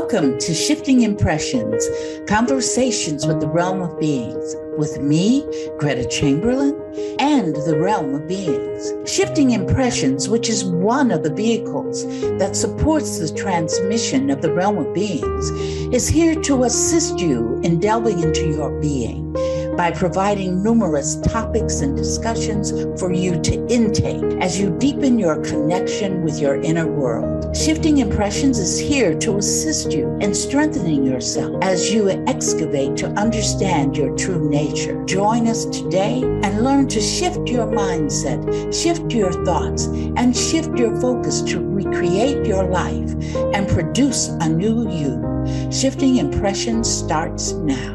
Welcome to Shifting Impressions, Conversations with the Realm of Beings, with me, Gretta Chamberlain, and the Realm of Beings. Shifting Impressions, which is one of the vehicles that supports the transmission of the Realm of Beings, is here to assist you in delving into your being by providing numerous topics and discussions for you to intake as you deepen your connection with your inner world. Shifting Impressions is here to assist you in strengthening yourself as you excavate to understand your true nature. Join us today and learn to shift your mindset, shift your thoughts, and shift your focus to recreate your life and produce a new you. Shifting Impressions starts now.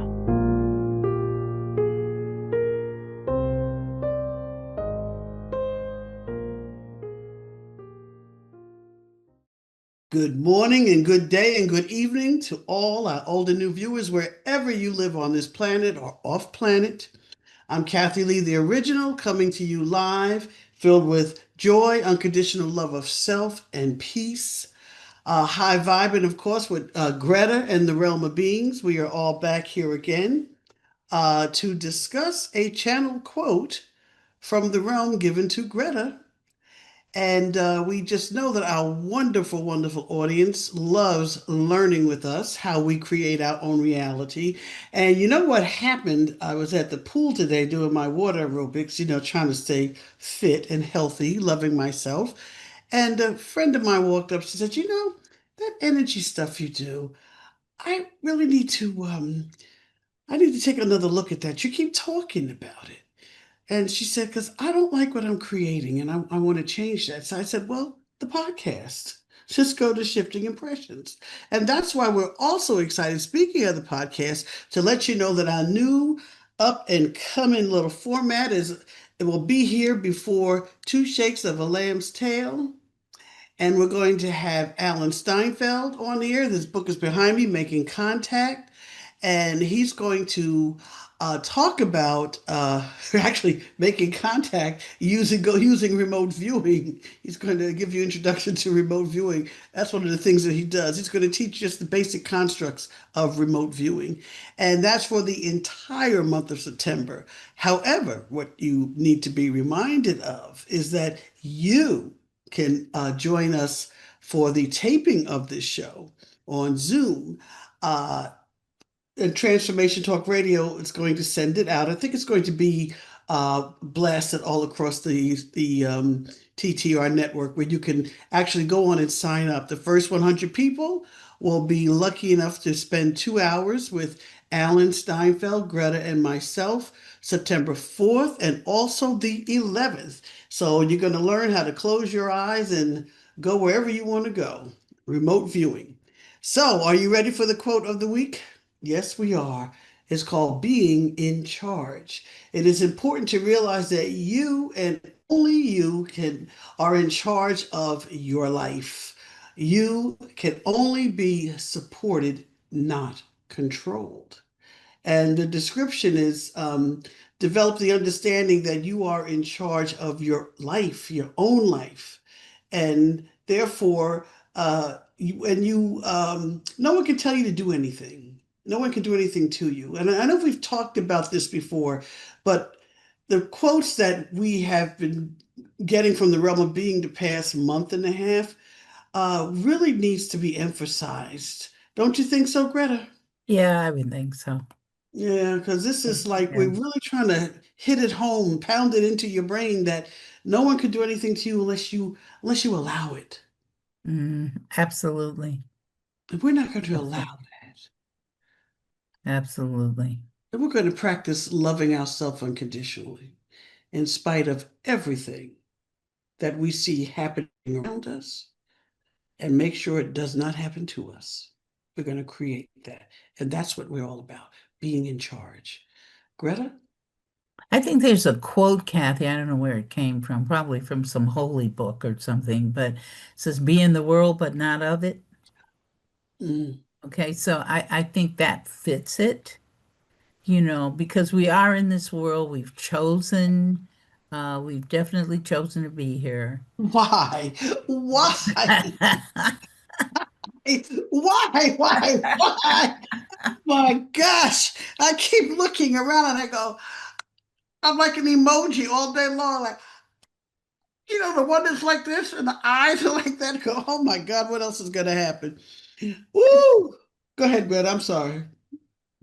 Good morning and good day and good evening to all our old and new viewers wherever you live on this planet or off planet. I'm Kathleen Lee, the original, coming to you live, filled with joy, unconditional love of self, and peace. High vibing, of course, with Greta and the Realm of Beings. We are all back here again to discuss a channel quote from the realm given to Greta. And we just know that our wonderful, wonderful audience loves learning with us how we create our own reality. And you know what happened? I was at the pool today doing my water aerobics, trying to stay fit and healthy, loving myself. And a friend of mine walked up. She said, that energy stuff you do, I really need to take another look at that. You keep talking about it. And she said, because I don't like what I'm creating and I want to change that. So I said, well, the podcast. Just go to Shifting Impressions. And that's why we're also excited, speaking of the podcast, to let you know that our new up and coming little format it will be here before Two Shakes of a Lamb's Tail. And we're going to have Alan Steinfeld on the air. This book is behind me, Making Contact. And he's going to talk about actually making contact using remote viewing. He's going to give you introduction to remote viewing. That's one of the things that he does. He's going to teach just the basic constructs of remote viewing. And that's for the entire month of September. However, what you need to be reminded of is that you can join us for the taping of this show on Zoom. And Transformation Talk Radio is going to send it out. I think it's going to be blasted all across the TTR network, where you can actually go on and sign up. The first 100 people will be lucky enough to spend 2 hours with Alan Steinfeld, Greta, and myself, September 4th and also the 11th. So you're going to learn how to close your eyes and go wherever you want to go. Remote viewing. So are you ready for the quote of the week? Yes, we are. It's called Being in Charge. It is important to realize that you and only you are in charge of your life. You can only be supported, not controlled. And the description is develop the understanding that you are in charge of your life, your own life. And therefore, no one can tell you to do anything. No one can do anything to you. And I know we've talked about this before, but the quotes that we have been getting from the Realm of Being the past month and a half really needs to be emphasized. Don't you think so, Greta? Yeah, I would think so. Yeah, because this is like we're really trying to hit it home, pound it into your brain that no one can do anything to you unless you allow it. Absolutely. And we're not going to allow that. Absolutely. And we're going to practice loving ourselves unconditionally in spite of everything that we see happening around us, and make sure it does not happen to us. We're going to create that. And that's what we're all about, being in charge. Greta? I think there's a quote, Kathy, I don't know where it came from, probably from some holy book or something, but it says, be in the world, but not of it. Mm. Okay, so I think that fits it, because we are in this world, we've definitely chosen to be here. Why? Why? Why? Why? Why? My gosh. I keep looking around and I go, I'm like an emoji all day long. Like, the one that's like this and the eyes are like that. Go, oh my God, what else is going to happen? Woo! Go ahead, Brett. I'm sorry.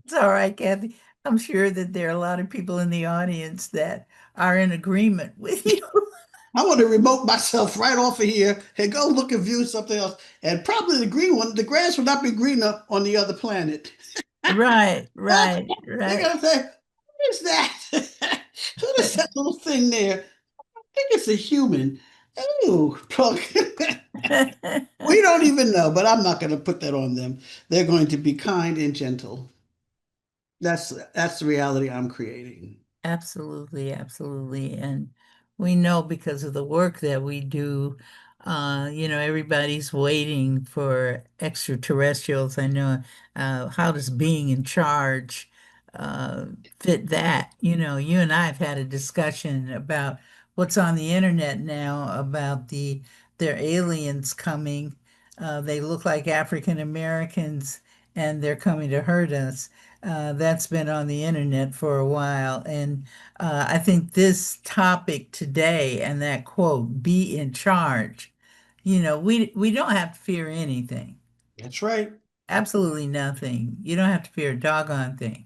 It's all right, Kathy. I'm sure that there are a lot of people in the audience that are in agreement with you. I want to remote myself right off of here and go look and view something else. And probably the green one, the grass will not be greener on the other planet. Right, They're right, right. going to say, what is that? What is that little thing there? I think it's a human. Ooh, we don't even know, but I'm not going to put that on them. They're going to be kind and gentle. That's the reality I'm creating. Absolutely, absolutely. And we know because of the work that we do, everybody's waiting for extraterrestrials. I know, how does being in charge uh, fit that? You and I have had a discussion about what's on the internet now about their aliens coming. They look like African Americans and they're coming to hurt us. That's been on the internet for a while. And I think this topic today and that quote, be in charge, we don't have to fear anything, That's right. absolutely nothing. You don't have to fear a doggone thing.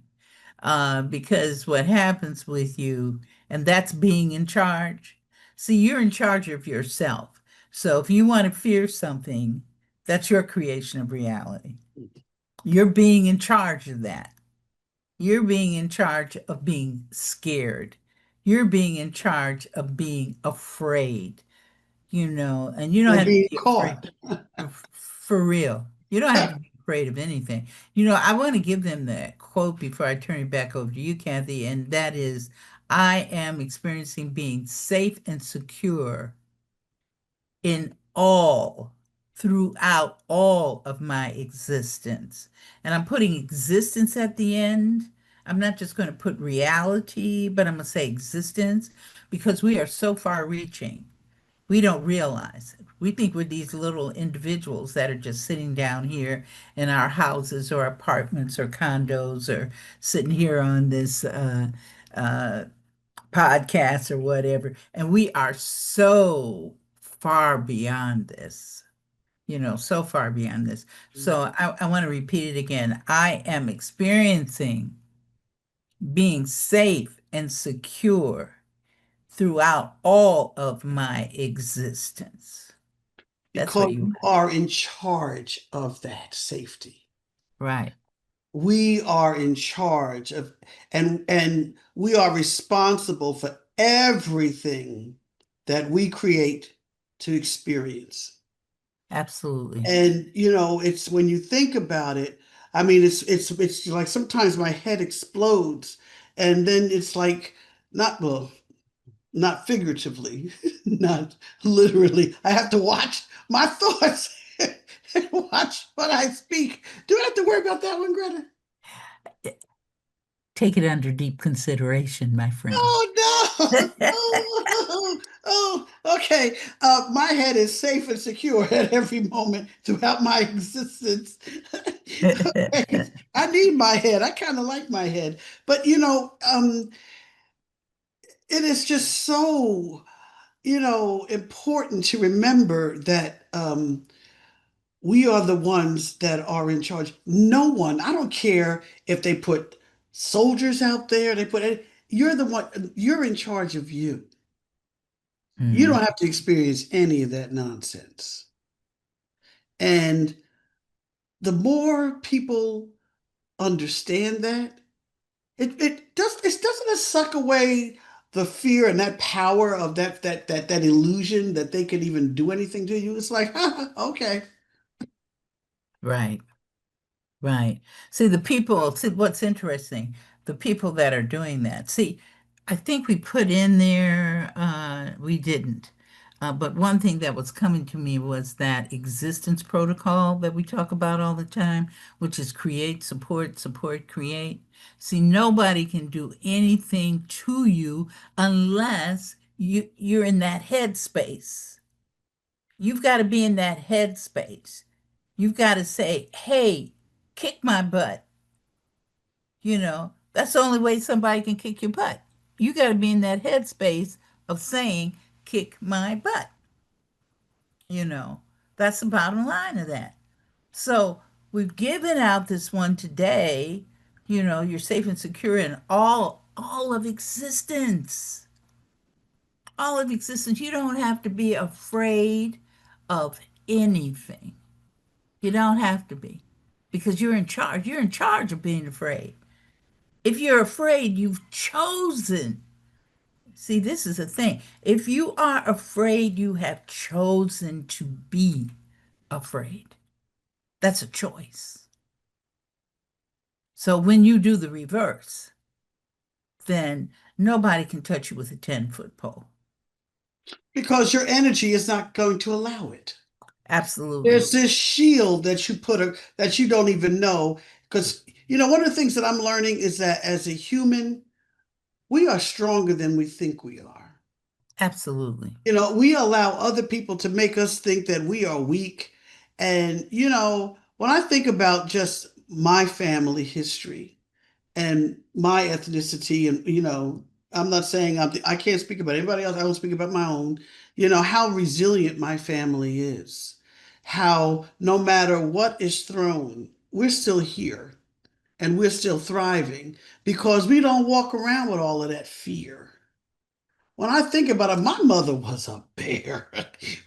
Because what happens with you, and that's being in charge. See, you're in charge of yourself. So if you want to fear something, that's your creation of reality. You're being in charge of that. You're being in charge of being scared. You're being in charge of being afraid, and you don't Or have to being be afraid caught. for real. You don't have to be afraid of anything. I want to give them that quote before I turn it back over to you, Kathy, and that is, I am experiencing being safe and secure in throughout all of my existence. And I'm putting existence at the end. I'm not just going to put reality, but I'm going to say existence because we are so far reaching. We don't realize it. We think we're these little individuals that are just sitting down here in our houses or apartments or condos or sitting here on this uh, podcasts or whatever. And we are so far beyond this, so far beyond this. So I want to repeat it again. I am experiencing being safe and secure throughout all of my existence. That's what Because you, you are in charge of that safety. right. We are in charge of, and we are responsible for everything that we create to experience. Absolutely. And it's when you think about it, I mean, it's like sometimes my head explodes, and then it's like not well, not figuratively, not literally. I have to watch my thoughts and watch what I speak. Do I have to worry about that one, Greta? Take it under deep consideration, my friend. Oh no! Oh, okay. My head is safe and secure at every moment throughout my existence. Okay. I need my head. I kind of like my head, but it is just so important to remember that we are the ones that are in charge. No one. I don't care if they put soldiers out there. You're the one. You're in charge of you. You Mm, don't have to experience any of that nonsense. And the more people understand that, it doesn't suck away the fear and that power of that illusion that they can even do anything to you. It's like, okay. right. Right. See, what's interesting, the people that are doing that. See, I think we put in there, we didn't. But one thing that was coming to me was that existence protocol that we talk about all the time, which is create, support, support, create. See, nobody can do anything to you unless you're in that headspace. You've got to be in that headspace. You've got to say, hey, kick my butt. That's the only way somebody can kick your butt. You got to be in that headspace of saying, kick my butt. You know, that's the bottom line of that. So we've given out this one today, you're safe and secure in all of existence. All of existence. You don't have to be afraid of anything. You don't have to be because you're in charge. You're in charge of being afraid. If you're afraid, you've chosen. See, this is a thing. If you are afraid, you have chosen to be afraid. That's a choice. So when you do the reverse, then nobody can touch you with a 10-foot pole. Because your energy is not going to allow it. Absolutely. There's this shield that you that you don't even know. Because, one of the things that I'm learning is that as a human, we are stronger than we think we are. Absolutely. We allow other people to make us think that we are weak. And, when I think about just my family history and my ethnicity, and, I'm not saying I can't speak about anybody else. I don't speak about my own, how resilient my family is, how no matter what is thrown, we're still here and we're still thriving because we don't walk around with all of that fear. When I think about it, my mother was a bear.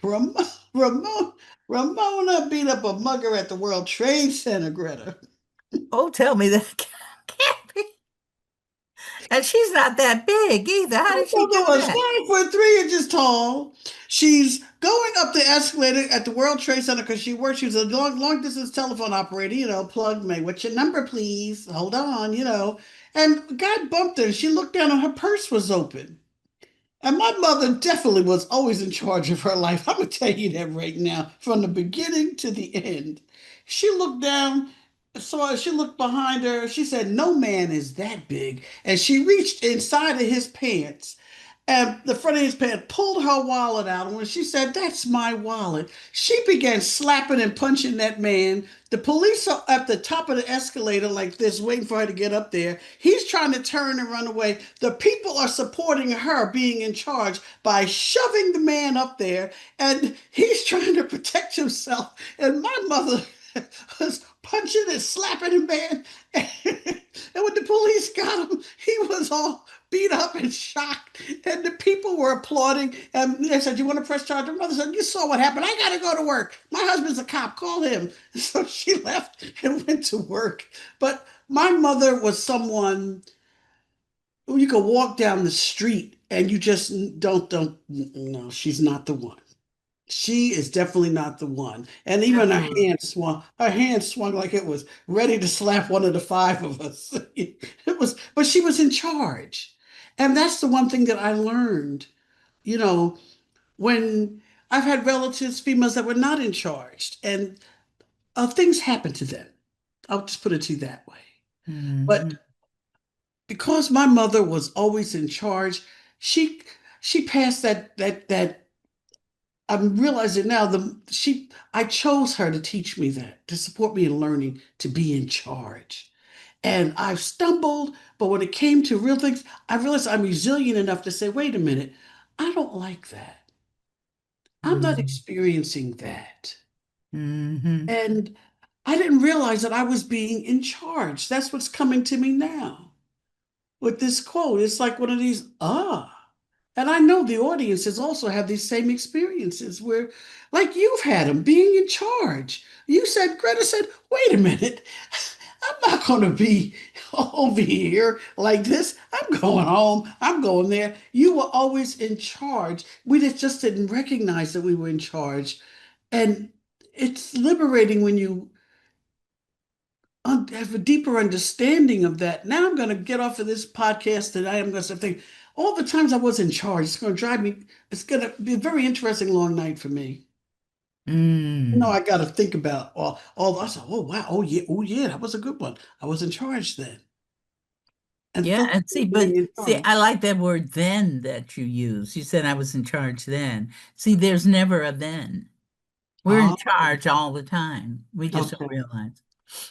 Ramona, Ramona, Ramona beat up a mugger at the World Trade Center, Greta. Oh, tell me that can't be. And she's not that big either. How My did she mother do was that? 5'3" tall. She's going up the escalator at the World Trade Center because she was a long distance telephone operator, plug me. What's your number, please? Hold on. And a guy bumped her. She looked down and her purse was open. And my mother definitely was always in charge of her life. I'm going to tell you that right now, from the beginning to the end. She looked down, she looked behind her. She said, "No man is that big." And she reached inside of his pants and the front of his pants, pulled her wallet out. And when she said, "That's my wallet," she began slapping and punching that man. The police are at the top of the escalator like this, waiting for her to get up there. He's trying to turn and run away. The people are supporting her being in charge by shoving the man up there, and he's trying to protect himself. And my mother was punching and slapping him, man. And when the police got him, he was all beat up and shocked. And the people were applauding. And they said, "You want to press charge?" My mother said, "You saw what happened. I got to go to work. My husband's a cop. Call him." So she left and went to work. But my mother was someone who you could walk down the street and you just don't, no, she's not the one. She is definitely not the one. And even her hand swung like it was ready to slap one of the five of us. But she was in charge. And that's the one thing that I learned, you know, when I've had relatives, females that were not in charge, and things happened to them. I'll just put it to you that way. But Mhm. because my mother was always in charge, she she passed that I'm realizing now I chose her to teach me that, to support me in learning to be in charge. And I've stumbled, but when it came to real things, I realized I'm resilient enough to say, wait a minute, I don't like that. I'm not Mhm. experiencing that. Mhm. And I didn't realize that I was being in charge. That's what's coming to me now with this quote. It's like one of these, ah. And I know the audiences also have these same experiences where, like you've had them being in charge. Greta said, wait a minute, I'm not going to be over here like this. I'm going home. I'm going there. You were always in charge. We just didn't recognize that we were in charge. And it's liberating when you have a deeper understanding of that. Now I'm going to get off of this podcast and I am going to think all the times I was in charge. It's going to drive me. It's going to be a very interesting long night for me. Mm. I got to think about all. I said, oh wow, oh yeah, that was a good one. I was in charge then, and Yeah, felt and like being in I charge. like that word then that you use. You said I was in charge then. See, there's never a then. We're in charge all the time. We just don't Okay. realize.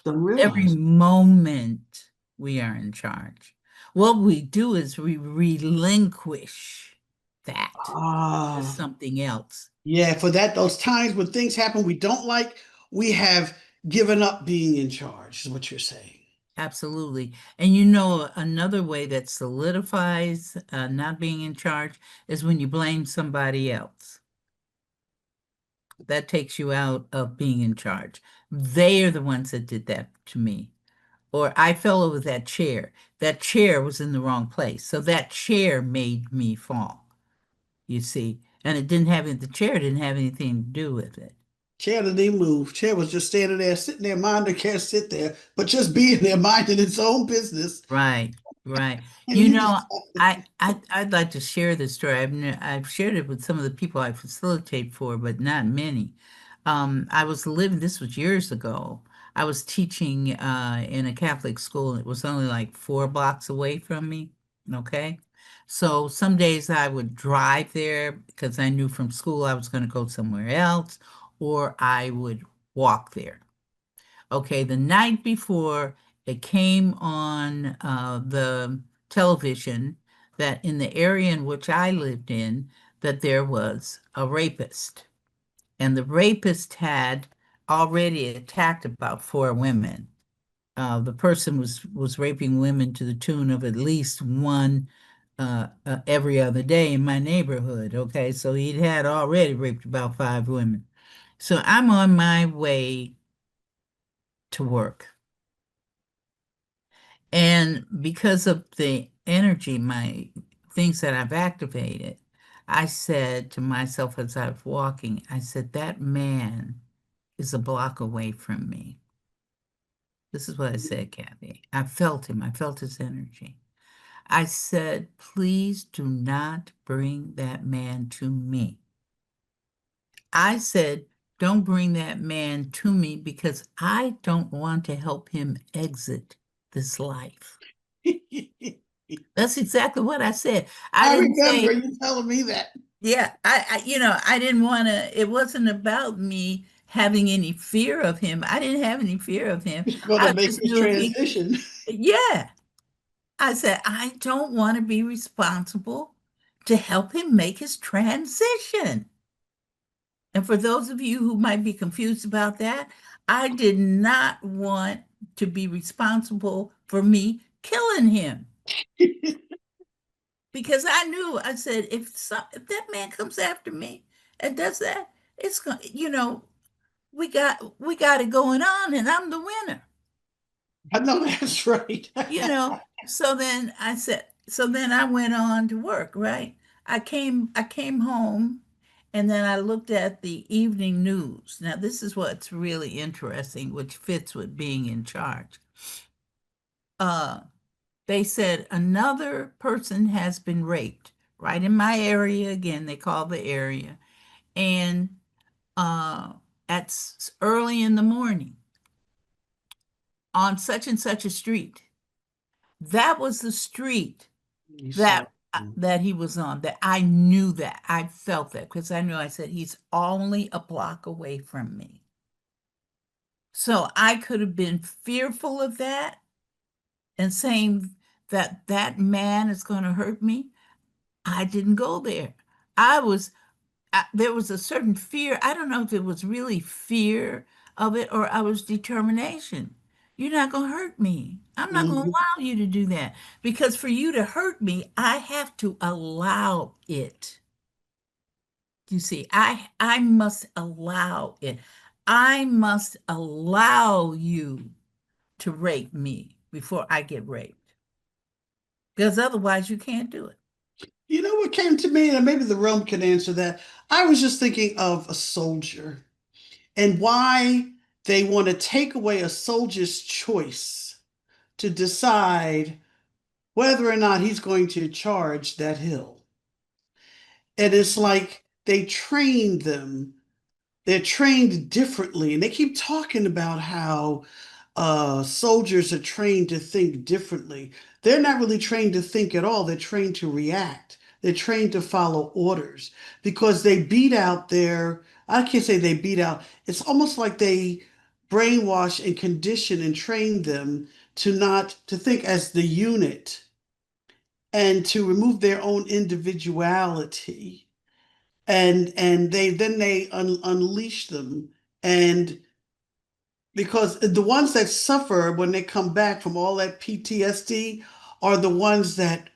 Don't Every realize. moment we are in charge. What we do is we relinquish that to Ah, something else. yeah, for those times when things happen we don't like, we have given up being in charge, is what you're saying. Absolutely. And you know, another way that solidifies not being in charge is when you blame somebody else. That takes you out of being in charge. They are the ones that did that to me. Or I fell over that chair. That chair was in the wrong place. So that chair made me fall, you see. And it didn't have the chair didn't have anything to do with it. Chair didn't even move. Chair was just standing there, sitting there, minding can't sit there, but just being there, minding its own business. Right, right. And You you know, decided, I'd like to share this story. I've shared it with some of the people I facilitate for, but not many. I was living, this was years ago. I was teaching in a Catholic school. It was only like 4 blocks away from me. Okay. So some days I would drive there because I knew from school I was going to go somewhere else, or I would walk there. Okay, the night before, it came on the television that in the area in which I lived in, that there was a rapist. And the rapist had already attacked about 4 women. The person was raping women to the tune of at least one every other day in my neighborhood. Okay, so he'd had already raped about 5 women. So I'm on my way to work. And because of the energy, my things that I've activated, I said to myself as I was walking, I said, that man is a block away from me. This is what I said, Kathy. I felt him. I felt his energy. I said, please do not bring that man to me. I said, don't bring that man to me because I don't want to help him exit this life. That's exactly what I said. I I didn't remember say, you telling me that. yeah, I didn't want to, it wasn't about me having any fear of him. I didn't have any fear of him. He's going to I make just this knew if he, transition. yeah, I said, I don't want to be responsible to help him make his transition. And for those of you who might be confused about that, I did not want to be responsible for me killing him. Because I knew, I said, if that man comes after me and does that, it's going, we got it going on, and I'm the winner. I know that's right. So then I said, so then I went on to work, right? I came home, and then I looked at the evening news. Now, this is what's really interesting, which fits with being in charge. Uh, they said another person has been raped right in my area again. They call the area, and uh, early in the morning on such and such a street. That was the street You saw. that he was on. That I knew that I felt that because I knew. I said he's only a block away from me. So I could have been fearful of that and saying that that man is going to hurt me. I didn't go there. I was, there was a certain fear. I don't know if it was really fear of it or I was determination. You're not going to hurt me. I'm not going to Mhm. allow you to do that because for you to hurt me, I have to allow it. You see, I must allow it. I must allow you to rape me before I get raped because otherwise you can't do it. You know what came to me, and maybe the realm can answer that. I was just thinking of a soldier and why they want to take away a soldier's choice to decide whether or not he's going to charge that hill. And it's like they trained them. They're trained differently. And they keep talking about how soldiers are trained to think differently. They're not really trained to think at all. They're trained to react. They're trained to follow orders because they beat out I can't say they beat out. It's almost like they brainwash and condition and train them to not to think as the unit and to remove their own individuality. And they unleash them. And because the ones that suffer when they come back from all that PTSD are the ones that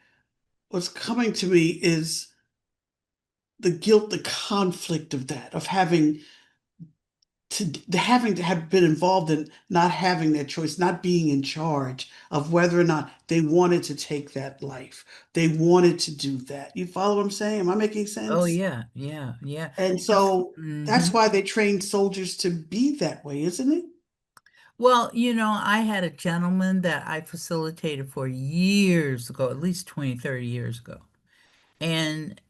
what's coming to me is the guilt, the conflict of that, of having to have been involved in not having that choice, not being in charge of whether or not they wanted to take that life. They wanted to do that. You follow what I'm saying? Am I making Oh sense? yeah, yeah, yeah. And No, so that's mhm. why they train soldiers to be that way, isn't it? Well, I had a gentleman that I facilitated for years ago, at least 20, 30 years ago. And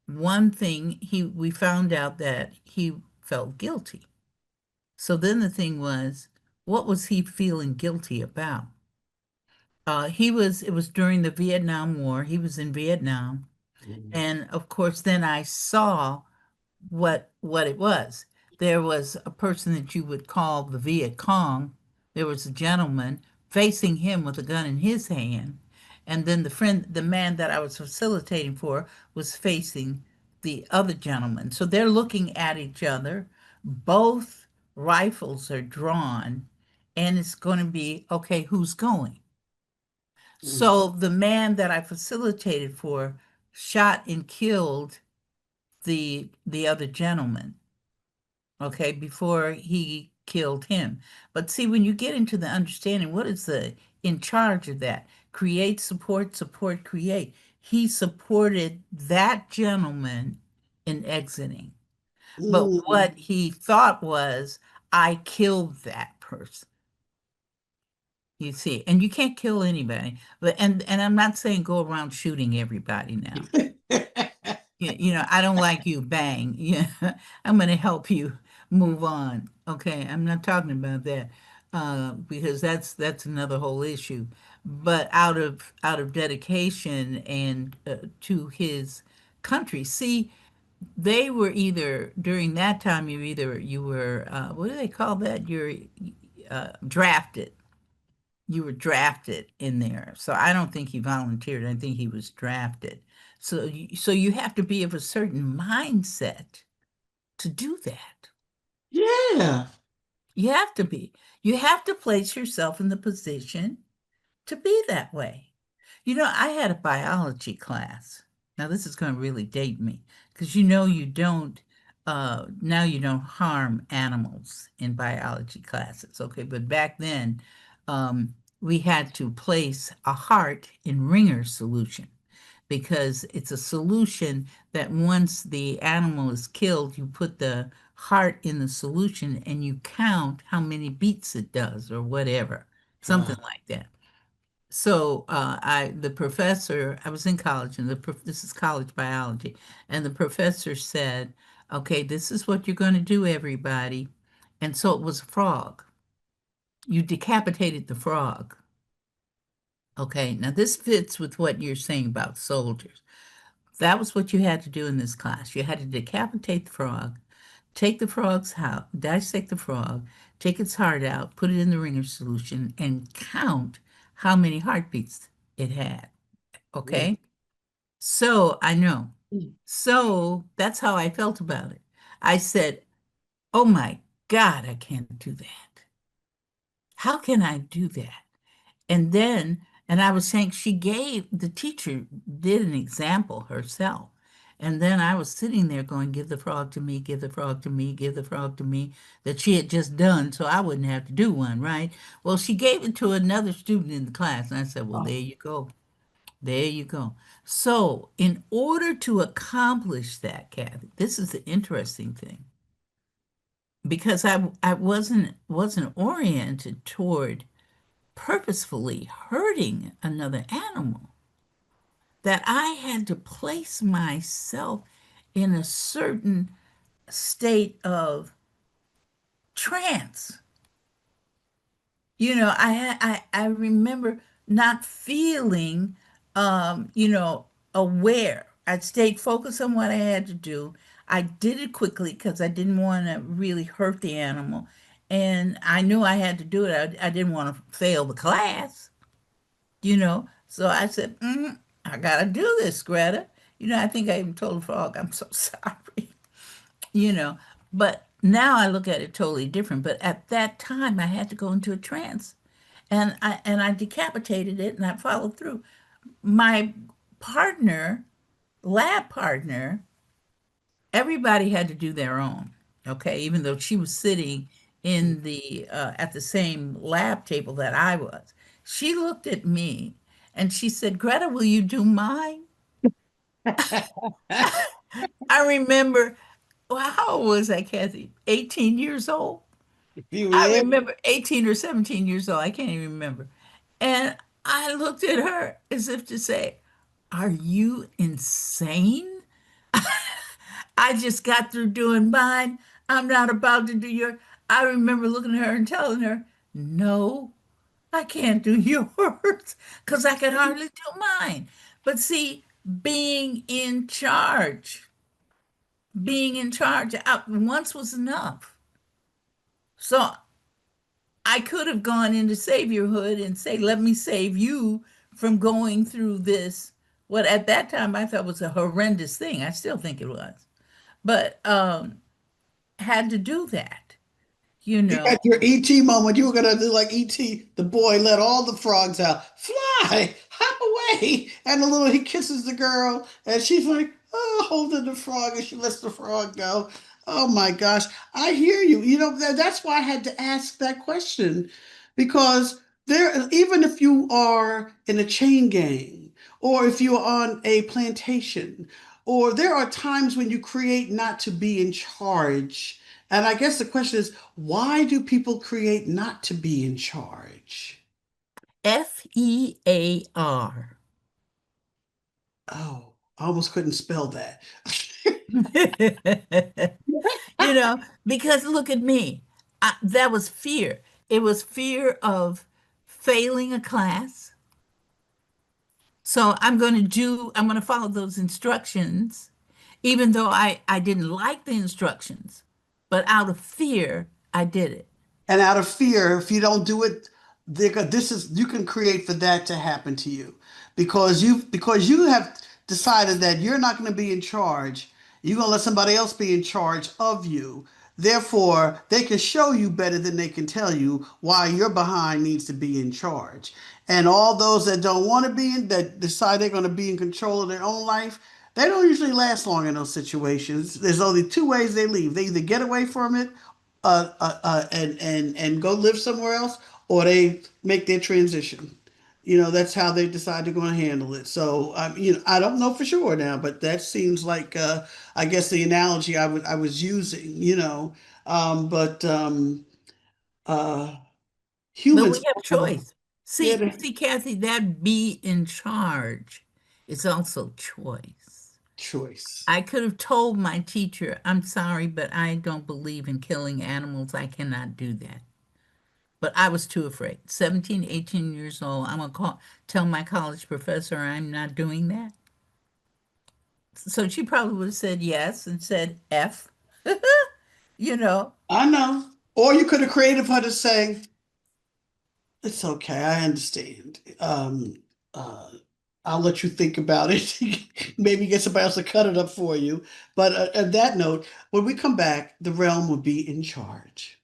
one thing we found out that he felt guilty. So then the thing was, what was he feeling guilty about? It was during the Vietnam War. He was in Vietnam. And of course, then I saw what it was. There was a person that you would call the Viet Cong. There was a gentleman facing him with a gun in his hand, and then the man that I was facilitating for, was facing the other gentleman. So they're looking at each other. Both rifles are drawn, and it's going to be okay, who's going? Mm. So the man that I facilitated for shot and killed the other gentleman, okay, before he killed him. But see, when you get into the understanding, what is the in charge of that? Create, support, support, create. He supported that gentleman in exiting. But Mm. what he thought was, I killed that person. You see, and you can't kill anybody. But and I'm not saying go around shooting everybody now. I don't like you, bang. Yeah, I'm going to help you move on. Okay, I'm not talking about that because that's another whole issue. But out of dedication and to his country. See, they were either during that time you were what do they call that? You're drafted. You were drafted in there. So I don't think he volunteered. I think he was drafted. So you have to be of a certain mindset to do that. Yeah. You have to be. You have to place yourself in the position to be that way. I had a biology class. Now this is going to really date me because you don't now you don't harm animals in biology classes. Okay, but back then we had to place a heart in Ringer solution because it's a solution that once the animal is killed, you put the heart in the solution and you count how many beats it does or whatever, something Wow. like that. So the professor, I was in college, and this is college biology, and the professor said, "Okay, this is what you're going to do, everybody." And so it was a frog. You decapitated the frog. Okay, now this fits with what you're saying about soldiers. That was what you had to do in this class. You had to decapitate the frog, take the frog's heart, dissect the frog, take its heart out, put it in the ringer solution, and count how many heartbeats it had. Mm. Okay? So I know. So that's how I felt about it. I said, oh my God, I can't do that. How can I do that? And I was saying, the teacher did an example herself. And then I was sitting there going, give the frog to me, give the frog to me, give the frog to me, that she had just done so I wouldn't have to do one, right? Well, she gave it to another student in the class. And I said, well, Oh. there you go. There you go. So, in order to accomplish that, Kathy, this is the interesting thing because I wasn't oriented toward purposefully hurting another animal, that I had to place myself in a certain state of trance. I remember not feeling, aware. I stayed focused on what I had to do. I did it quickly because I didn't want to really hurt the animal. And I knew I had to do it. I didn't want to fail the class, you know. So I said, I got to do this, Greta. I think I even told the frog, I'm so sorry, you know. But now I look at it totally different. But at that time, I had to go into a trance. And I decapitated it and I followed through. My partner, lab partner, everybody had to do their own, okay, even though she was sitting in the at the same lab table that I was. She looked at me and she said, Greta, will you do mine? I remember, well, how old was I, Kathy? 18 years old. I Yeah. remember 18 or 17 years old. I can't even remember. And I looked at her as if to say, are you insane? I just got through doing mine. I'm not about to do your. I remember looking at her and telling her, no, I can't do yours because I can hardly do mine. But see, being in charge once was enough. So I could have gone into saviorhood and say, let me save you from going through this, what at that time I thought was a horrendous thing. I still think it was, but had to do that, you You had know. your ET moment. You were gonna do like ET. The boy let all the frogs out. Fly, hop away. And the little he kisses the girl, and she's like, oh, holding the frog, and she lets the frog go. Oh my gosh, I hear you. That's why I had to ask that question, because there, even if you are in a chain gang, or if you're on a plantation, or there are times when you create not to be in charge. And I guess the question is, why do people create not to be in charge? FEAR. Oh, I almost couldn't spell that. You know, because look at me. That was fear. It was fear of failing a class. So I'm going to follow those instructions, even though I didn't like the instructions, but out of fear, I did it. And out of fear, if you don't do it, this is you can create for that to happen to you because you have decided that you're not going to be in charge. You're going to let somebody else be in charge of you. Therefore, they can show you better than they can tell you why your behind needs to be in charge. And all those that don't want to be in, that decide they're going to be in control of their own life, they don't usually last long in those situations. There's only two ways they leave. They either get away from it and go live somewhere else, or they make their transition. That's how they decide they're going to handle it. So, I don't know for sure now, but that seems like, I guess, the analogy I was using. But uh, But we humans, have choice. yeah, See, Kathy, that be in charge is also choice. choice. I could have told my teacher, I'm sorry, but I don't believe in killing animals. I cannot do that. But I was too afraid. 17, 18 years old. I'm going to tell my college professor I'm not doing that. So she probably would have said yes and said F, you know. I know. Or you could have created her to say, it's okay, I understand. Uh, I'll let you think about it. Maybe get somebody else to cut it up for you. But on that note, when we come back, the realm will be in charge.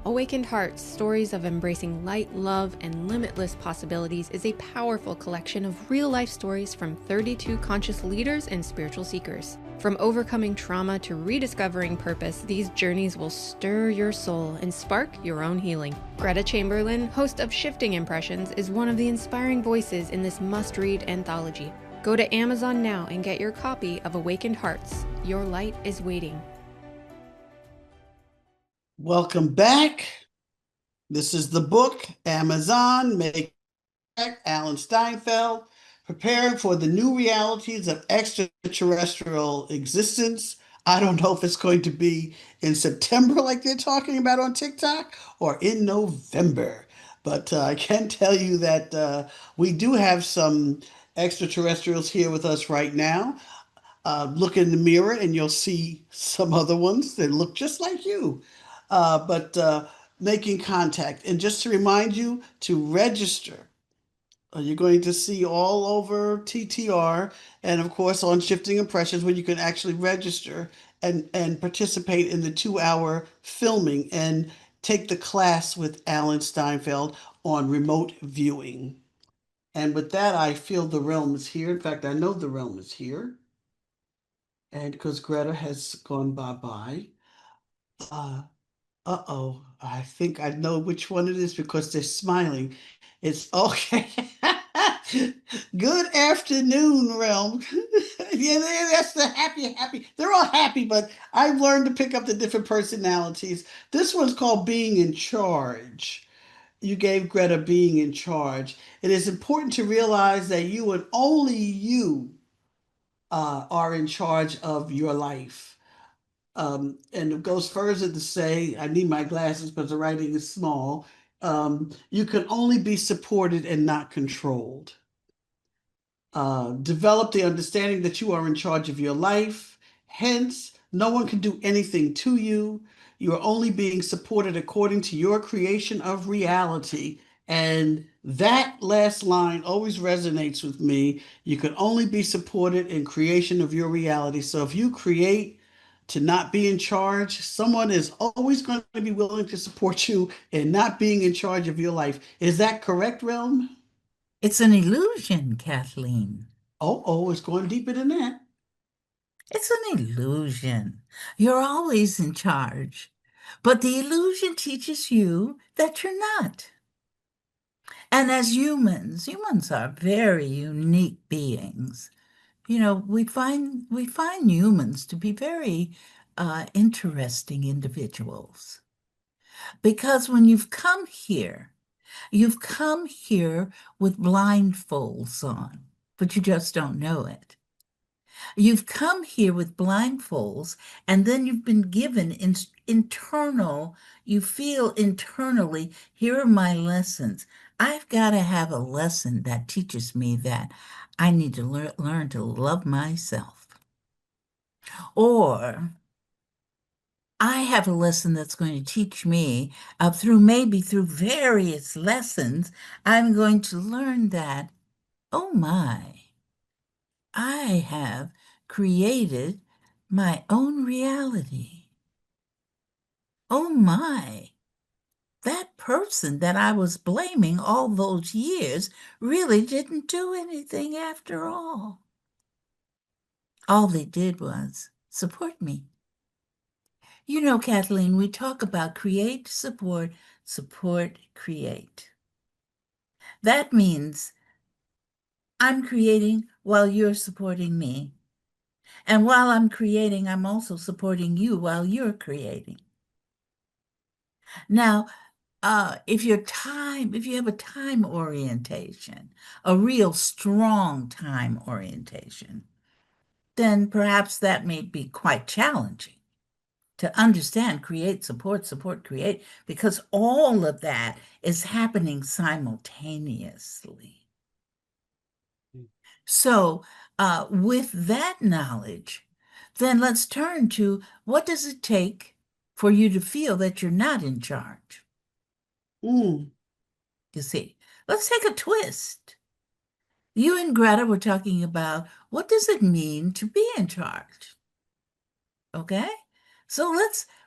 Awakened Hearts, Stories of Embracing Light, Love, and Limitless Possibilities is a powerful collection of real-life stories from 32 conscious leaders and spiritual seekers. From overcoming trauma to rediscovering purpose, these journeys will stir your soul and spark your own healing. Gretta Chamberlain, host of Shifting Impressions, is one of the inspiring voices in this must-read anthology. Go to Amazon now and get your copy of Awakened Hearts. Your light is waiting. Welcome back. This is the book, Amazon, Make Back, Alan Steinfeld, Preparing for the New Realities of Extraterrestrial Existence. I don't know if it's going to be in September like they're talking about on TikTok or in November. But I can tell you that we do have some extraterrestrials here with us right now. Look in the mirror and you'll see some other ones that look just like you. But making contact. And just to remind you to register. You're going to see all over TTR and, of course, on Shifting Impressions where you can actually register and participate in the 2-hour filming and take the class with Alan Steinfeld on remote viewing. And with that, I feel the realm is here. In fact, I know the realm is here. And because Greta has gone bye-bye. Uh-oh, I think I know which one it is because they're smiling. It's okay. Good afternoon, realm. Yeah, that's the happy. They're all happy, but I've learned to pick up the different personalities. This one's called Being in Charge. You gave Greta Being in Charge. It is important to realize that you and only you are in charge of your life. And it goes further to say, I need my glasses because the writing is small. You can only be supported and not controlled. Develop the understanding that you are in charge of your life. Hence, no one can do anything to you. You are only being supported according to your creation of reality. And that last line always resonates with me. You can only be supported in creation of your reality. So if you create to not be in charge, someone is always going to be willing to support you in not being in charge of your life. Is that correct, Realm? It's an illusion, Kathleen. Oh, it's going deeper than that. It's an illusion. You're always in charge. But the illusion teaches you that you're not. And as humans are very unique beings. You know, we find humans to be very interesting individuals. Because when you've come here with blindfolds on, but you just don't know it. You've come here with blindfolds, and then you've been given you feel internally, here are my lessons. I've got to have a lesson that teaches me that I need to learn to love myself. Or I have a lesson that's going to teach me through various lessons, I'm going to learn that, oh my, I have created my own reality. Oh my, that person that I was blaming all those years really didn't do anything after all. All they did was support me. You know, Kathleen, we talk about create, support, create. That means I'm creating while you're supporting me. And while I'm creating, I'm also supporting you while you're creating. Now, if you have a time orientation, a real strong time orientation, then perhaps that may be quite challenging to understand, create, support, create, because all of that is happening simultaneously. So, with that knowledge, then let's turn to what does it take for you to feel that you're not in charge? Mm. You see, let's take a twist. You and Greta were talking about what does it mean to be in charge? Okay? So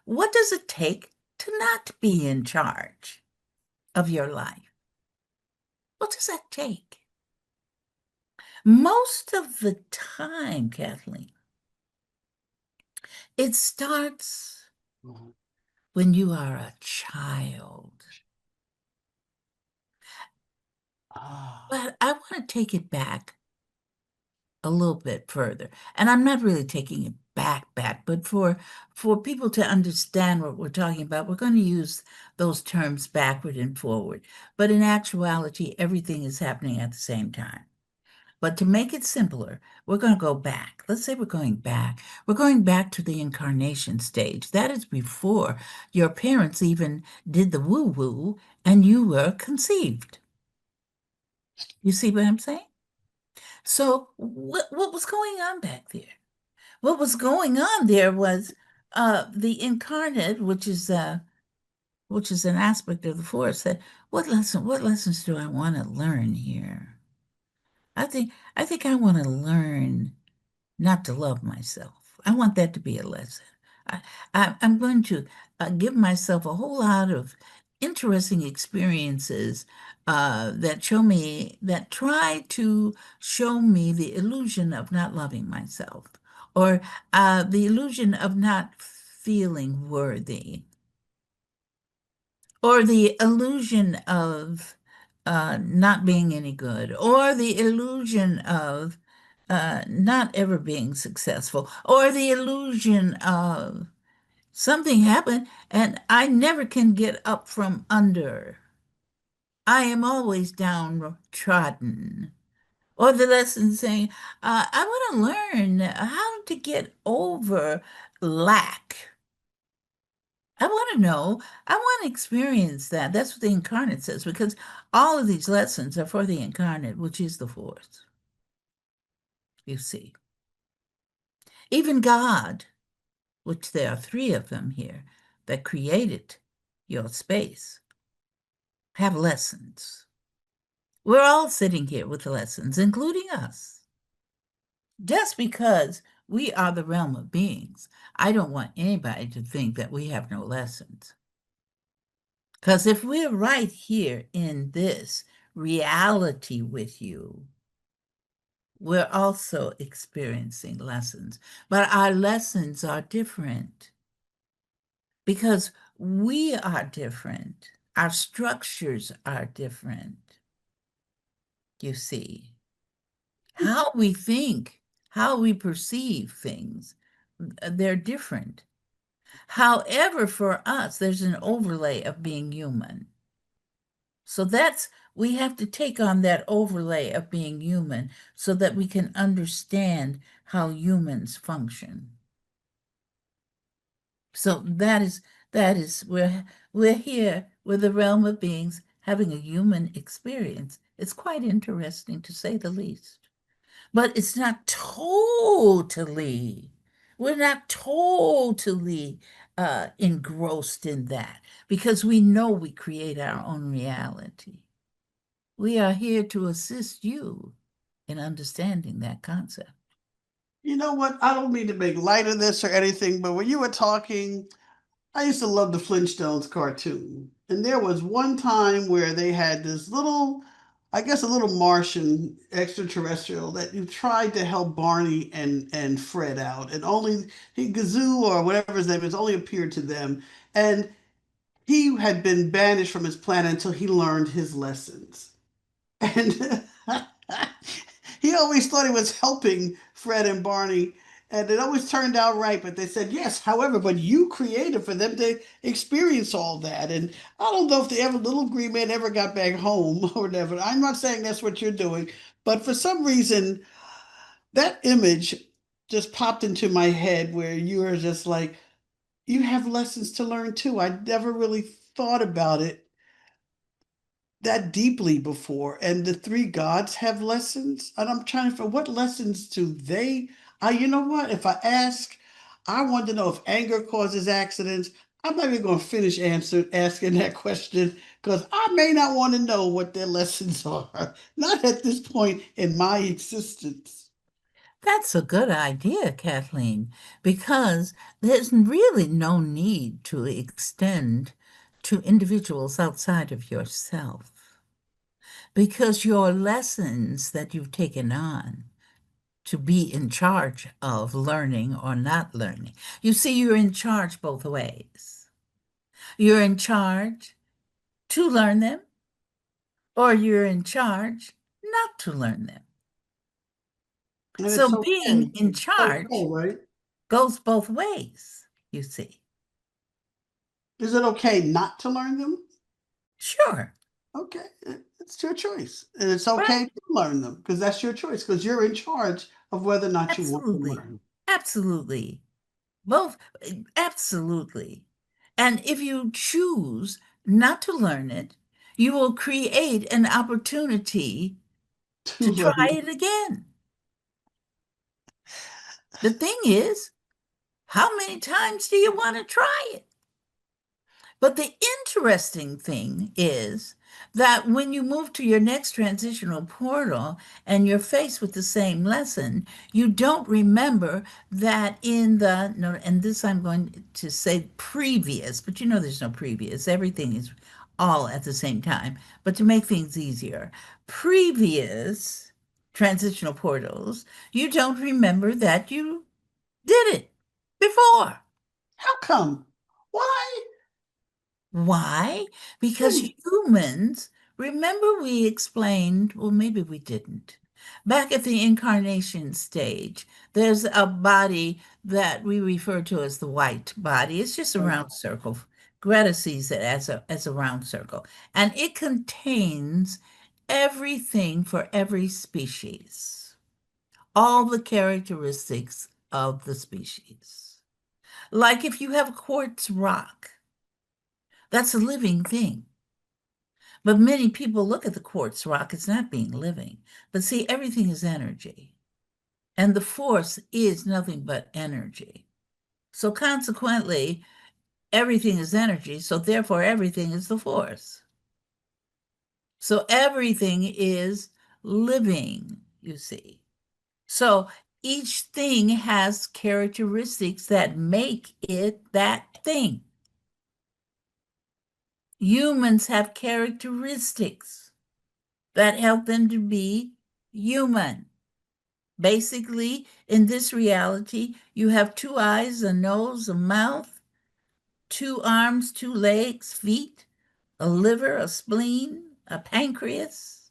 what does it take to not be in charge of your life? What does that take? Most of the time, Kathleen, it starts when you are a child. But I want to take it back a little bit further. And I'm not really taking it back, but for people to understand what we're talking about, we're going to use those terms backward and forward. But in actuality, everything is happening at the same time. But to make it simpler, we're going to go back. Let's say we're going back. We're going back to the incarnation stage. That is before your parents even did the woo-woo and you were conceived. You see what I'm saying? So what was going on back there? What was going on there was the incarnate, which is an aspect of the force, said, what lessons do I want to learn here? I think I want to learn not to love myself. I want that to be a lesson. I'm going to give myself a whole lot of interesting experiences that try to show me the illusion of not loving myself, or the illusion of not feeling worthy, or the illusion of not being any good, or the illusion of not ever being successful, or the illusion of something happened and I never can get up from under. I am always downtrodden. Or the lesson saying, I want to learn how to get over lack. I want to know, I want to experience that. That's what the incarnate says, because all of these lessons are for the incarnate, which is the force. You see. Even God, which there are three of them here that created your space, have lessons. We're all sitting here with lessons, including us. Just because we are the realm of beings, I don't want anybody to think that we have no lessons. Because if we're right here in this reality with you, we're also experiencing lessons. But our lessons are different because we are different. Our structures are different. You see, how we think, how we perceive things, they're different. However, for us, there's an overlay of being human. So we have to take on that overlay of being human so that we can understand how humans function. So that is we're here with the realm of beings having a human experience. It's quite interesting, to say the least. But it's not totally, we're not totally engrossed in that, because we know we create our own reality. We are here to assist you in understanding that concept. You know what? I don't mean to make light of this or anything, but when you were talking, I used to love the Flintstones cartoon. And there was one time where they had this little, I guess a little Martian extraterrestrial that you tried to help Barney and Fred out. And only Gazoo or whatever his name is only appeared to them. And he had been banished from his planet until he learned his lessons. And he always thought he was helping Fred and Barney, and it always turned out right. But they said, yes, however, but you created for them to experience all that. And I don't know if the little green man ever got back home or whatever. I'm not saying that's what you're doing, but for some reason, that image just popped into my head where you are just like, you have lessons to learn too. I never really thought about it that deeply before. And the three gods have lessons. And I'm trying to figure what lessons do they? You know what? If I ask, I want to know if anger causes accidents. I'm not even going to finish asking that question because I may not want to know what their lessons are. Not at this point in my existence. That's a good idea, Kathleen, because there's really no need to extend to individuals outside of yourself, because your lessons that you've taken on to be in charge of learning or not learning. You see, you're in charge both ways. You're in charge to learn them, or you're in charge not to learn them. And it's So being okay. in It's okay, charge right? goes both ways, you see. Is it okay not to learn them? Sure, Okay, it's your choice. And it's right? okay to learn them because that's your choice because you're in charge of whether or not you want to Absolutely. learn. Absolutely. Both, absolutely. And if you choose not to learn it, you will create an opportunity To to try learn. it again. The thing is, how many times do you want to try it? But the interesting thing is that when you move to your next transitional portal and you're faced with the same lesson, you don't remember that in the, no, and this I'm going to say previous, but you know there's no previous. Everything is all at the same time. But to make things easier, previous transitional portals, you don't remember that you did it before. How come? Why? Why? Because Hmm. humans, remember we explained, well, maybe we didn't. Back at the incarnation stage, there's a body that we refer to as the white body. It's just a Right. round circle. Greta sees it as a round circle, and it contains everything for every species, all the characteristics of the species. Like if you have a quartz rock, that's a living thing. But many people look at the quartz rock as not being living. But see, everything is energy. And the force is nothing but energy. So consequently, everything is energy. So therefore, everything is the force. So everything is living, you see. So each thing has characteristics that make it that thing. Humans have characteristics that help them to be human. Basically, in this reality, you have two eyes, a nose, a mouth, two arms, two legs, feet, a liver, a spleen, a pancreas.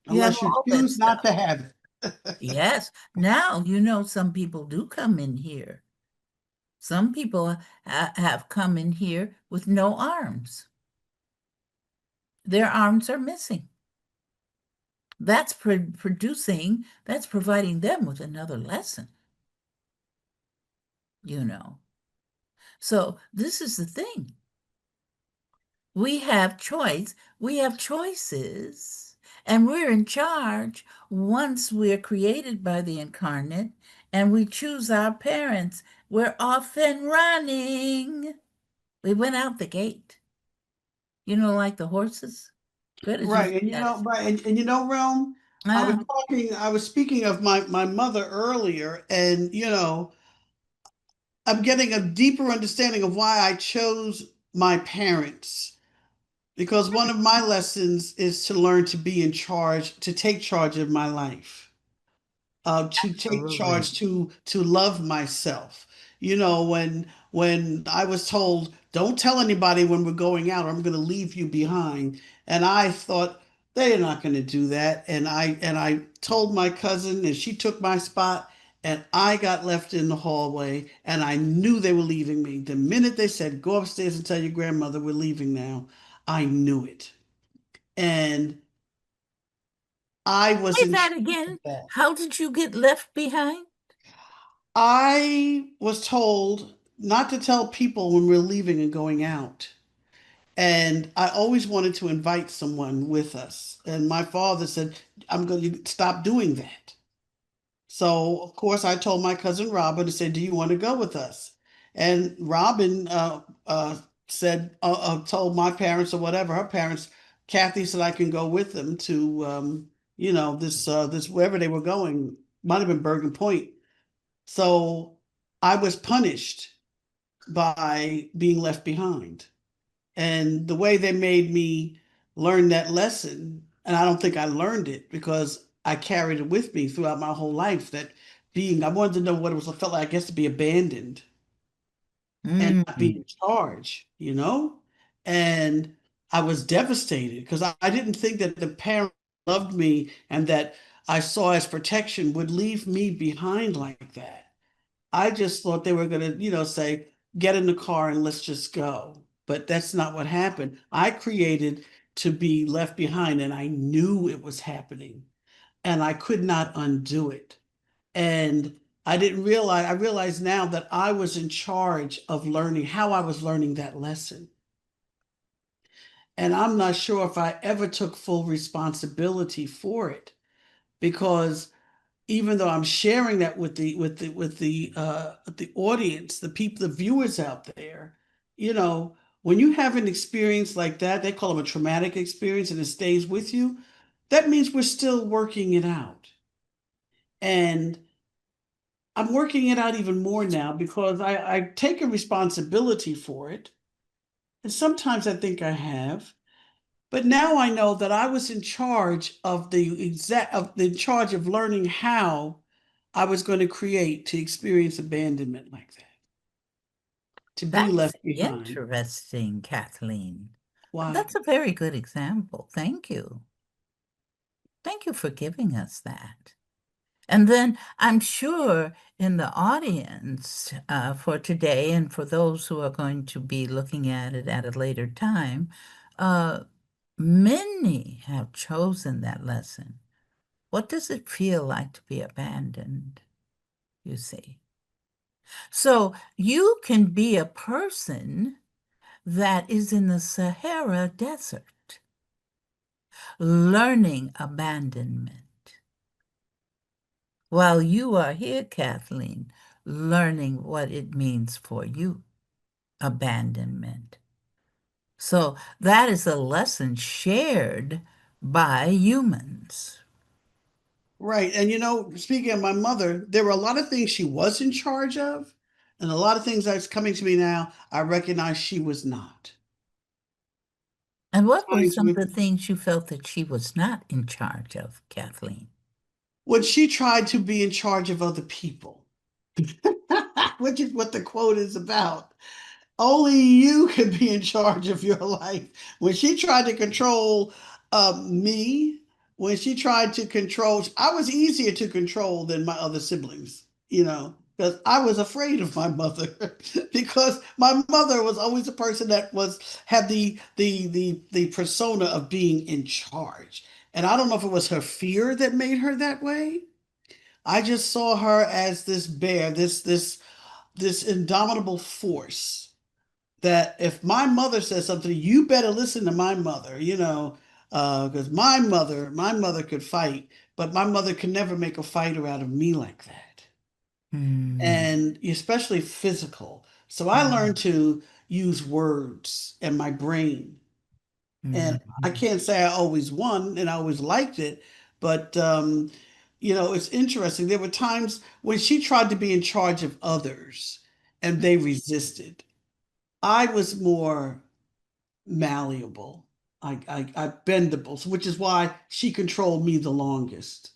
You have Unless you all that choose not stuff. to have it. Yes. Now, you know, some people do come in here. Some people have come in here with no arms. Their arms are missing. That's producing, that's providing them with another lesson, you know. So this is the thing. We have choice, we have choices, and we're in charge once we're created by the incarnate and we choose our parents. We're off and running. We went out the gate, you know, like the horses. Greta just Right. And you know, yes. right. And you know, Realm, Ah, I was speaking of my mother earlier, and I'm getting a deeper understanding of why I chose my parents. Because one of my lessons is to learn to be in charge, to take charge of my life, to take absolutely. charge, to love myself. When I was told, "Don't tell anybody when we're going out, or I'm going to leave you behind," and I thought they're not going to do that, and I told my cousin, and she took my spot. And I got left in the hallway, and I knew they were leaving me. The minute they said, "Go upstairs and tell your grandmother we're leaving now," I knew it. And I was Say in that shock at again. that. How did you get left behind? I was told not to tell people when we're leaving and going out. And I always wanted to invite someone with us. And my father said, "I'm going to stop doing that." So, of course, I told my cousin Robin to say, "Do you want to go with us?" And Robin said, told my parents or whatever, her parents, Kathy said I can go with them to, this wherever they were going. might have been Bergen Point. So I was punished by being left behind. And the way they made me learn that lesson, and I don't think I learned it because I carried it with me throughout my whole life, that I wanted to know what it was, I felt like, I guess, to be abandoned and not be Mm. in charge, you know? And I was devastated because I didn't think that the parent loved me and that I saw as protection would leave me behind like that. I just thought they were going to, say, get in the car and let's just go. But that's not what happened. I created to be left behind and I knew it was happening and I could not undo it. And I realized now that I was in charge of learning how I was learning that lesson. And I'm not sure if I ever took full responsibility for it because even though I'm sharing that with the audience, the people, the viewers out there, when you have an experience like that, they call them a traumatic experience and it stays with you, that means we're still working it out. And I'm working it out even more now because I've taken responsibility for it. And sometimes I think I have. But now I know that I was in charge of in charge of learning how I was going to create to experience abandonment like that, to be That's left behind. interesting, Kathleen. Why? That's a very good example. Thank you. Thank you for giving us that. And then I'm sure in the audience for today and for those who are going to be looking at it at a later time, uh, many have chosen that lesson. What does it feel like to be abandoned, you see? So you can be a person that is in the Sahara Desert learning abandonment, while you are here, Kathleen, learning what it means for you, abandonment. So that is a lesson shared by humans. Right. And speaking of my mother, there were a lot of things she was in charge of, and a lot of things that's coming to me now, I recognize she was not. And what were Times some of with the things you felt that she was not in charge of, Kathleen? when she tried to be in charge of other people, which is what the quote is about. Only you can be in charge of your life. When she tried to control me, when she tried to control, I was easier to control than my other siblings, because I was afraid of my mother because my mother was always a person that had the persona of being in charge. And I don't know if it was her fear that made her that way. I just saw her as this bear, this indomitable force that if my mother says something, you better listen to my mother, because my mother could fight, but my mother could never make a fighter out of me like that. Hmm. And especially physical. So I Hmm. learned to use words and my brain. And I Hmm. can't say I always won and I always liked it, but it's interesting. There were times when she tried to be in charge of others and they resisted. I was more malleable. I bendable, which is why she controlled me the longest.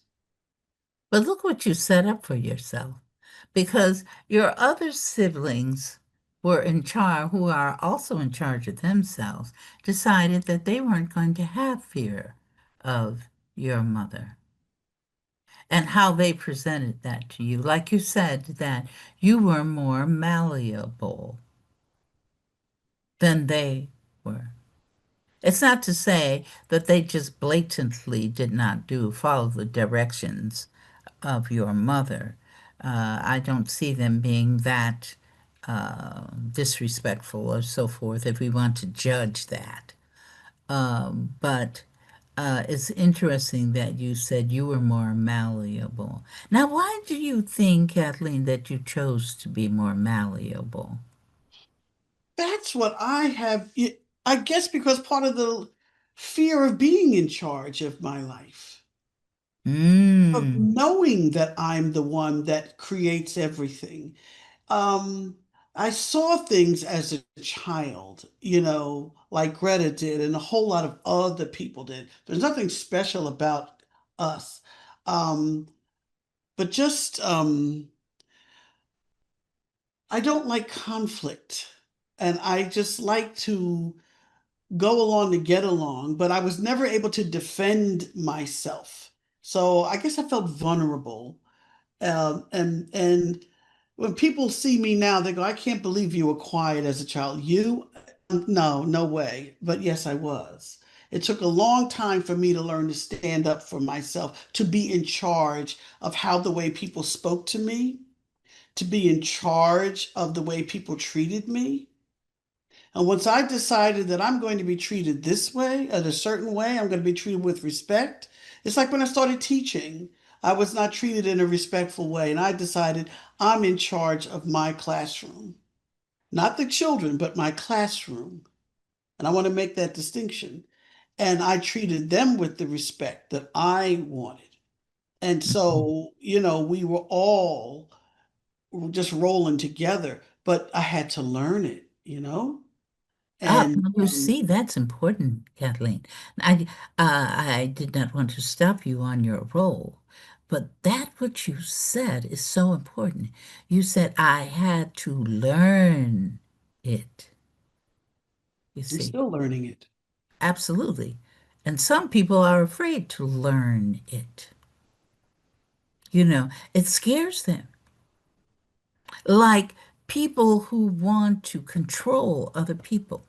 But look what you set up for yourself, because your other siblings were in charge, who are also in charge of themselves, decided that they weren't going to have fear of your mother and how they presented that to you. Like you said, that you were more malleable than they were. It's not to say that they just blatantly did not follow the directions of your mother. I don't see them being that disrespectful or so forth if we want to judge that. But it's interesting that you said you were more malleable. Now, why do you think, Kathleen, that you chose to be more malleable? That's what I have. I guess because part of the fear of being in charge of my life. of Mm. knowing that I'm the one that creates everything. Um, I saw things as a child, like Greta did, and a whole lot of other people did. There's nothing special about us. Um, but just I don't like conflict. And I just like to go along to get along, but I was never able to defend myself. So I guess I felt vulnerable. And when people see me now, they go, "I can't believe you were quiet as a child." You? No, no way. But yes, I was. It took a long time for me to learn to stand up for myself, to be in charge of how the way people spoke to me, to be in charge of the way people treated me. And once I decided that I'm going to be treated this way, in a certain way, I'm going to be treated with respect. It's like when I started teaching, I was not treated in a respectful way. And I decided I'm in charge of my classroom, not the children, but my classroom. And I want to make that distinction. And I treated them with the respect that I wanted. And so, we were all just rolling together, but I had to learn it. Oh, And you see, that's important, Kathleen. I, I did not want to stop you on your role, but that what you said is so important. You said I had to learn it. You I'm see, still learning it. absolutely. And some people are afraid to learn it. It scares them. Like people who want to control other people.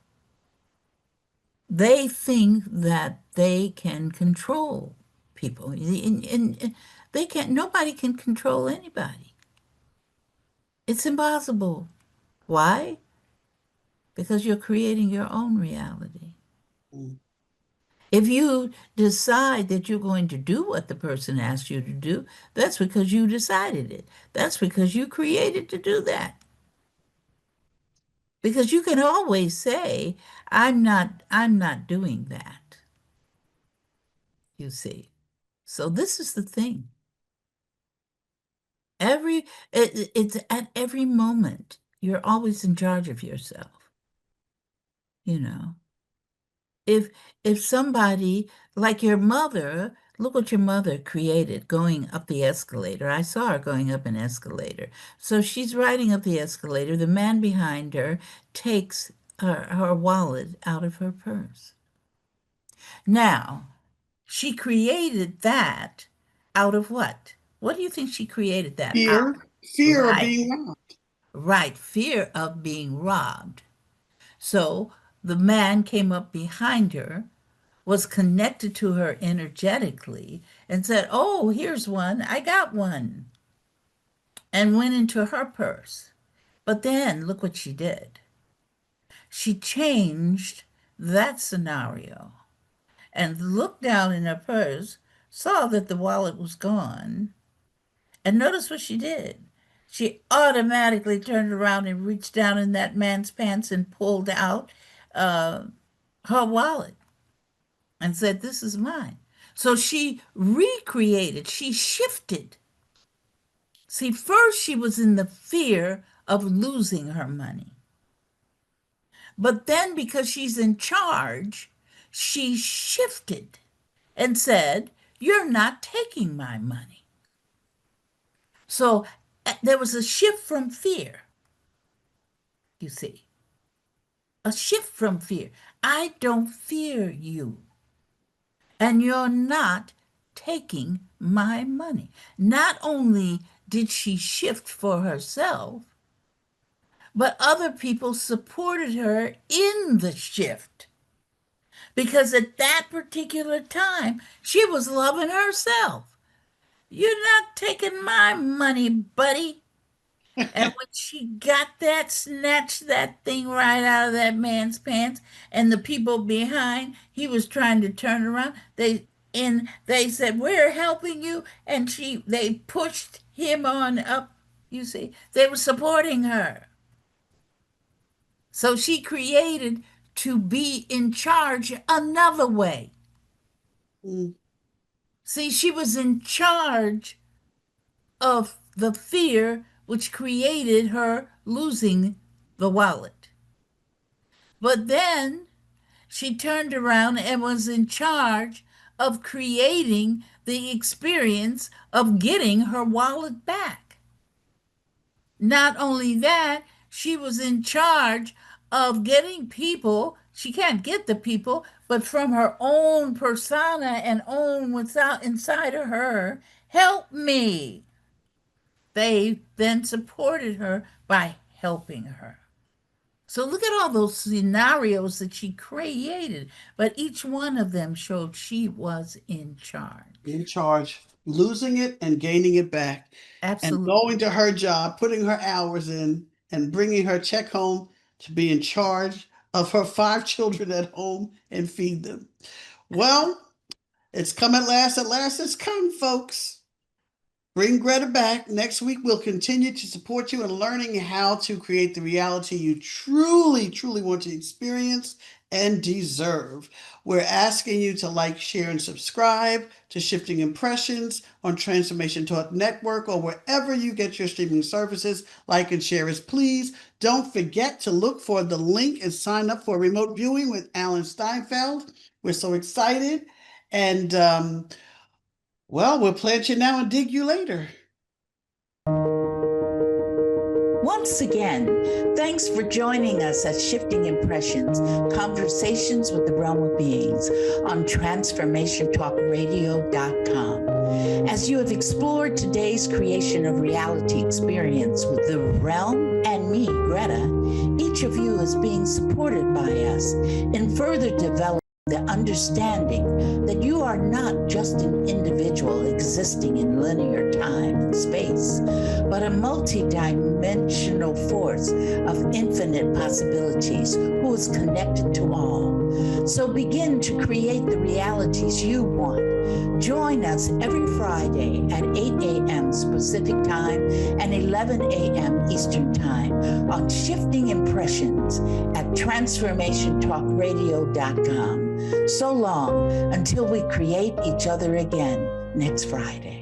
They think that they can control people. And they can't, nobody can control anybody. It's impossible. Why? Because you're creating your own reality. Mm. If you decide that you're going to do what the person asked you to do, that's because you decided it. That's because you created to do that. Because you can always say, I'm not doing that, you see. So this is the thing. It's at every moment. You're always in charge of yourself, you know. If if somebody like your mother, look what your mother created going up the escalator. I saw her going up an escalator. So she's riding up the escalator. The man behind her takes her wallet out of her purse. Now, she created that out of what? What do you think she created that out of? Fear of Right. being wrong. Right, fear of being robbed. So the man came up behind her, was connected to her energetically, and said, "Oh, here's one. I got one," and went into her purse. But then look what she did. She changed that scenario and looked down in her purse, saw that the wallet was gone, and notice what she did. She automatically turned around and reached down in that man's pants and pulled out uh, her wallet and said, "This is mine." So she recreated, she shifted. See, first she was in the fear of losing her money. But then because she's in charge, she shifted and said, "You're not taking my money." So there was a shift from fear, you see. A shift from fear. I don't fear you, and you're not taking my money. Not only did she shift for herself, but other people supported her in the shift because at that particular time, she was loving herself. "You're not taking my money, buddy." And when she got that, snatched that thing right out of that man's pants, and the people behind, he was trying to turn around. They said, "We're helping you," and they pushed him on up. You see, they were supporting her. So she created to be in charge another way. Mm. See, she was in charge of the fear which created her losing the wallet. But then she turned around and was in charge of creating the experience of getting her wallet back. Not only that, she was in charge of getting people. She can't get the people, but from her own persona and own without inside of her, help me. They then supported her by helping her. So look at all those scenarios that she created, but each one of them showed she was in charge. In charge, losing it and gaining it back. Absolutely. And going to her job, putting her hours in, and bringing her check home to be in charge of her 5 children at home and feed them. Well, it's come at last. At last it's come, folks. Bring Greta back. Next week, we'll continue to support you in learning how to create the reality you truly, truly want to experience and deserve. We're asking you to like, share, and subscribe to Shifting Impressions on Transformation Talk Network or wherever you get your streaming services. Like and share us, please. Don't forget to look for the link and sign up for remote viewing with Alan Steinfeld. We're so excited. And, well, we'll plant you now and dig you later. Once again, thanks for joining us at Shifting Impressions, Conversations with the Realm of Beings on TransformationTalkRadio.com. As you have explored today's creation of reality experience with the realm and me, Greta, each of you is being supported by us in further developing the understanding that you are not just an individual existing in linear time and space, but a multi-dimensional force of infinite possibilities who is connected to all. So begin to create the realities you want. Join us every Friday at 8 a.m. Pacific Time and 11 a.m. Eastern Time on Shifting Impressions at TransformationTalkRadio.com. So long until we create each other again next Friday.